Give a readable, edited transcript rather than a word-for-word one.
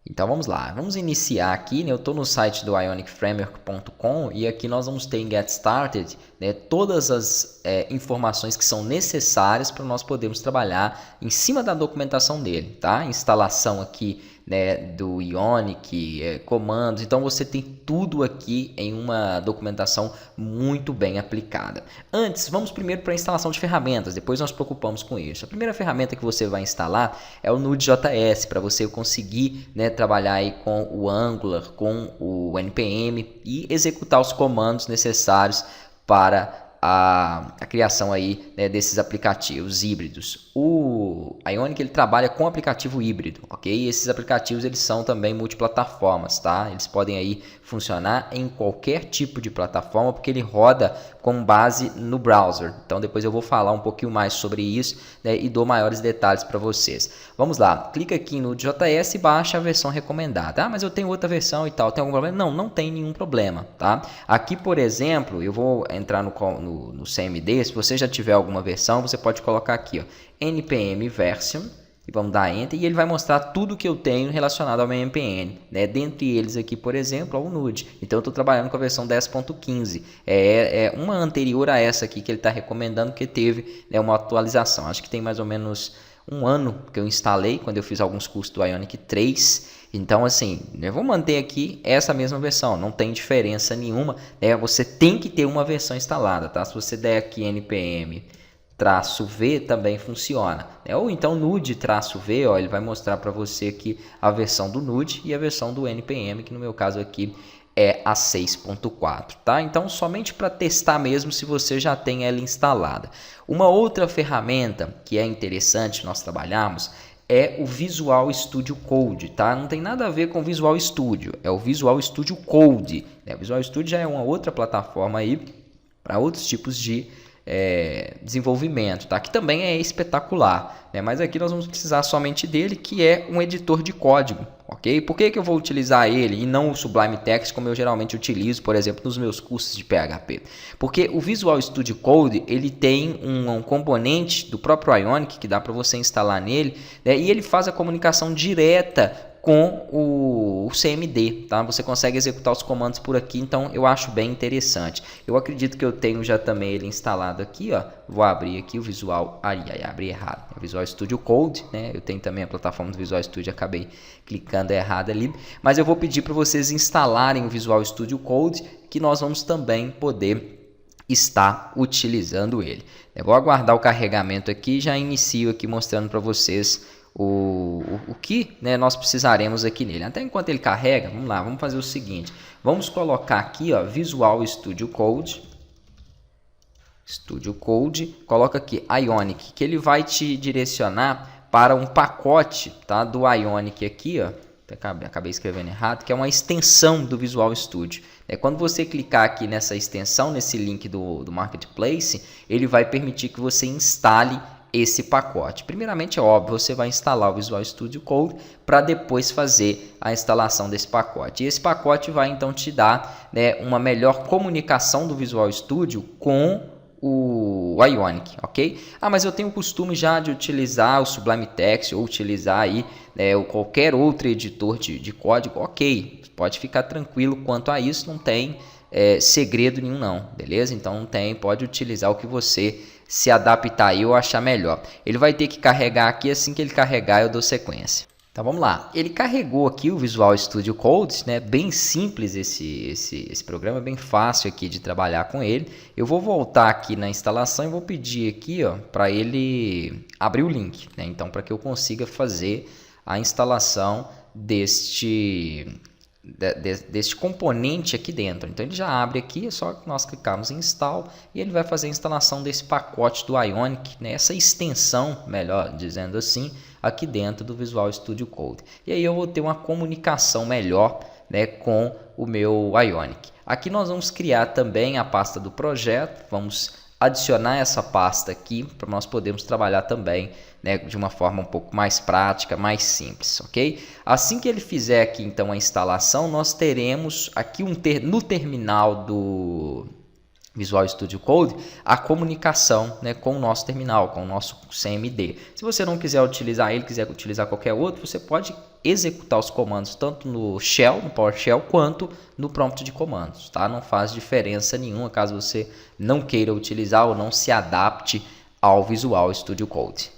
Então vamos lá, vamos iniciar aqui, né? Eu estou no site do ionicframework.com e aqui nós vamos ter em Get Started, né, todas as informações que são necessárias para nós podermos trabalhar em cima da documentação dele, tá? Instalação aqui, né, do Ionic, comandos, então você tem tudo aqui em uma documentação muito bem aplicada. Antes, vamos primeiro para a instalação de ferramentas, depois nós nos preocupamos com isso. A primeira ferramenta que você vai instalar é o Node.js, para você conseguir, né, trabalhar aí com o Angular, com o NPM e executar os comandos necessários para a criação aí, né, desses aplicativos híbridos. O Ionic ele trabalha com aplicativo híbrido, ok? E esses aplicativos eles são também multiplataformas, tá? Eles podem aí funcionar em qualquer tipo de plataforma porque ele roda com base no browser. Então depois eu vou falar um pouquinho mais sobre isso, né, e dou maiores detalhes para vocês. Vamos lá, clica aqui no JS e baixa a versão recomendada. Ah, mas eu tenho outra versão e tal, tem algum problema? Não, não tem nenhum problema, tá? Aqui, por exemplo, eu vou entrar no CMD, se você já tiver alguma versão, você pode colocar aqui, ó, npm version, e vamos dar enter, e ele vai mostrar tudo que eu tenho relacionado ao meu npm, né? Dentre eles aqui, por exemplo, o Node. Então eu estou trabalhando com a versão 10.15, é uma anterior a essa aqui que ele está recomendando, que teve, né, uma atualização. Acho que tem mais ou menos um ano que eu instalei, quando eu fiz alguns cursos do Ionic 3. Então, assim, eu vou manter aqui essa mesma versão, não tem diferença nenhuma, né? Você tem que ter uma versão instalada, tá? Se você der aqui npm-v também funciona, né? Ou então nude-v, ó, ele vai mostrar para você aqui a versão do nude e a versão do npm, que no meu caso aqui é a 6.4, tá? Então, somente para testar mesmo se você já tem ela instalada. Uma outra ferramenta que é interessante nós trabalharmos é o Visual Studio Code, tá? Não tem nada a ver com Visual Studio, é o Visual Studio Code, né? O Visual Studio já é uma outra plataforma aí para outros tipos de desenvolvimento, tá? Que também é espetacular, né? Mas aqui nós vamos precisar somente dele, que é um editor de código, ok? Por que eu vou utilizar ele e não o Sublime Text como eu geralmente utilizo, por exemplo, nos meus cursos de PHP? Porque o Visual Studio Code ele tem um componente do próprio Ionic que dá para você instalar nele, né? E ele faz a comunicação direta com o CMD, tá? Você consegue executar os comandos por aqui, então eu acho bem interessante. Eu acredito que eu tenho já também ele instalado aqui, ó. Vou abrir aqui o Visual, abri errado. O Visual Studio Code, né? Eu tenho também a plataforma do Visual Studio, acabei clicando errado ali, mas eu vou pedir para vocês instalarem o Visual Studio Code, que nós vamos também poder estar utilizando ele. Eu vou aguardar o carregamento aqui, já inicio aqui mostrando para vocês o que, né, nós precisaremos aqui nele. Até enquanto ele carrega, vamos lá, vamos fazer o seguinte. Vamos colocar aqui, ó, Visual Studio Code. Coloca aqui Ionic, que ele vai te direcionar para um pacote, tá, do Ionic aqui, ó. Acabei escrevendo errado, que é uma extensão do Visual Studio. Quando você clicar aqui nessa extensão, nesse link do Marketplace, ele vai permitir que você instale esse pacote. Primeiramente, é óbvio, você vai instalar o Visual Studio Code para depois fazer a instalação desse pacote. E esse pacote vai então te dar, né, uma melhor comunicação do Visual Studio com o Ionic, ok? Ah, mas eu tenho o costume já de utilizar o Sublime Text ou utilizar aí, né, qualquer outro editor de código, ok? Pode ficar tranquilo quanto a isso, não tem segredo nenhum não, beleza? Então não tem, pode utilizar o que você se adaptar aí ou achar melhor. Ele vai ter que carregar aqui, assim que ele carregar eu dou sequência. Então vamos lá, ele carregou aqui o Visual Studio Code, né? Bem simples esse programa, bem fácil aqui de trabalhar com ele. Eu vou voltar aqui na instalação e vou pedir aqui, ó, para ele abrir o link, né? Então para que eu consiga fazer a instalação deste componente aqui dentro. Então ele já abre aqui, é só nós clicarmos em install e ele vai fazer a instalação desse pacote do Ionic, né? Essa extensão, melhor dizendo assim, aqui dentro do Visual Studio Code. E aí eu vou ter uma comunicação melhor, né, com o meu Ionic. Aqui nós vamos criar também a pasta do projeto, vamos adicionar essa pasta aqui para nós podermos trabalhar também, né, de uma forma um pouco mais prática, mais simples, ok? Assim que ele fizer aqui então a instalação, nós teremos aqui no terminal do Visual Studio Code, a comunicação, né, com o nosso terminal, com o nosso CMD. Se você não quiser utilizar ele, quiser utilizar qualquer outro, você pode executar os comandos tanto no Shell, no PowerShell, quanto no prompt de comandos, tá? Não faz diferença nenhuma caso você não queira utilizar ou não se adapte ao Visual Studio Code.